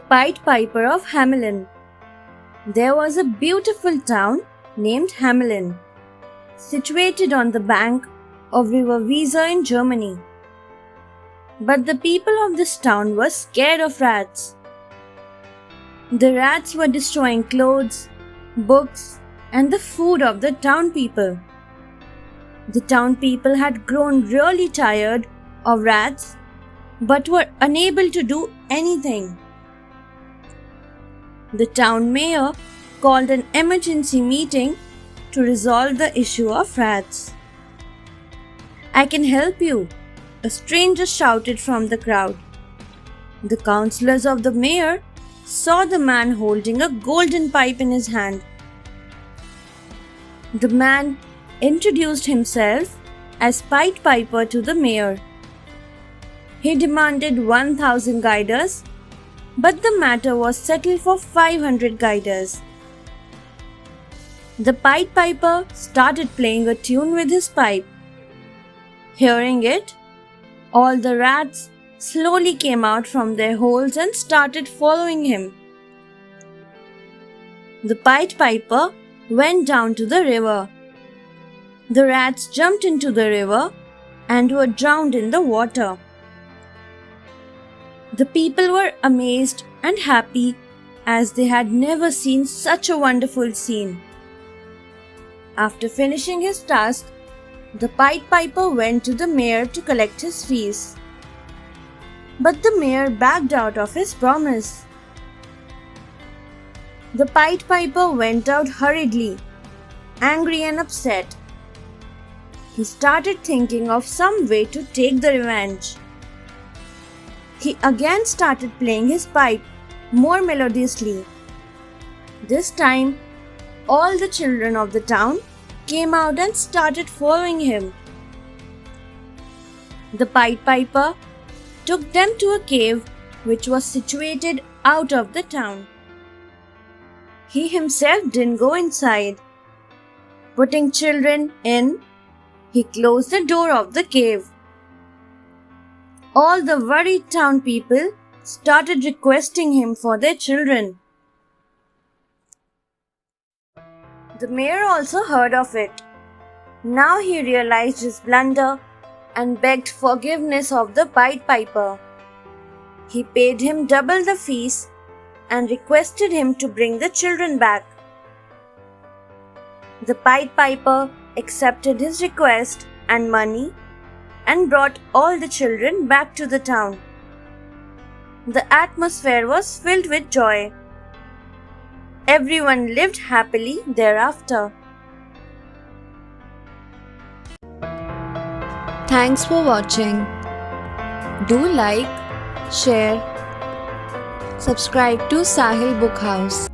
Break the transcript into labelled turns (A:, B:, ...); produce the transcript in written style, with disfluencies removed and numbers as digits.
A: Pied Piper of Hamelim. There was a beautiful town named Hamelim, situated on the bank of River Weser in Germany. But the people of this town were scared of rats. The rats were destroying clothes, books, and the food of the town people. The town people had grown really tired of rats but were unable to do anything. The town mayor called an emergency meeting to resolve the issue of rats. "I can help you," a stranger shouted from the crowd. The councillors of the mayor saw the man holding a golden pipe in his hand. The man introduced himself as Pied Piper to the mayor. He demanded 1,000 guilders, but the matter was settled for 500 guilders. The Pied Piper started playing a tune with his pipe. Hearing it, all the rats slowly came out from their holes and started following him. The Pied Piper went down to the river. The rats jumped into the river and were drowned in the water. The people were amazed and happy as they had never seen such a wonderful scene. After finishing his task, the Pied Piper went to the mayor to collect his fees. But the mayor backed out of his promise. The Pied Piper went out hurriedly, angry and upset. He started thinking of some way to take the revenge. He again started playing his pipe more melodiously. This time, all the children of the town came out and started following him. The Pied Piper took them to a cave which was situated out of the town. He himself didn't go inside. Putting children in, he closed the door of the cave. All the worried town people started requesting him for their children. The mayor also heard of it. Now he realized his blunder and begged forgiveness of the Pied Piper. He paid him double the fees and requested him to bring the children back. The Pied Piper accepted his request and money and brought all the children back to the town. The atmosphere was filled with joy. Everyone lived happily thereafter.
B: Thanks for watching. Do like, share, subscribe to Sahil Book House.